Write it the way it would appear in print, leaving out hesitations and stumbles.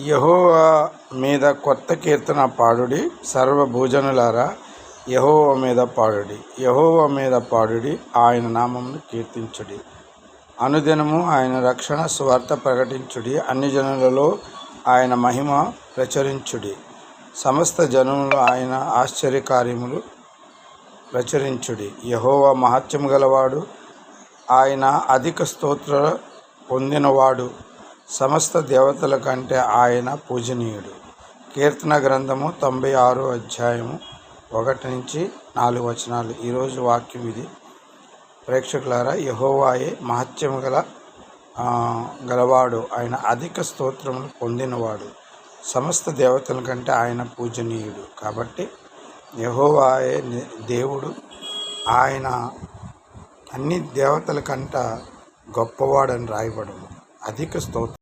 యెహోవా మీద కొత్త కీర్తన పాడుడి, సర్వభూజనులారా యెహోవా మీద పాడుడి. యెహోవా మీద పాడుడి, ఆయన నామమును కీర్తించుడి. అనుదినము ఆయన రక్షణ సువార్త ప్రకటించుడి. అన్ని జనులలో ఆయన మహిమ ప్రచురించుడి. సమస్త జనములు ఆయన ఆశ్చర్యకార్యములు ప్రచురించుడి. యెహోవా మహత్యము గలవాడు, ఆయన అధిక స్తోత్ర పొందినవాడు. సమస్త దేవతల కంటే ఆయన పూజనీయుడు. కీర్తన గ్రంథము 96 అధ్యాయము 1-4 ఈరోజు వాక్యం ఇది. ప్రేక్షకులారా, యెహోవాయే మహత్యము గలవాడు, ఆయన అధిక స్తోత్రములు పొందినవాడు. సమస్త దేవతల కంటే ఆయన పూజనీయుడు. కాబట్టి యెహోవాయే దేవుడు, ఆయన అన్ని దేవతల కంట గొప్పవాడని రాయబడును. అధిక స్తోత్రం.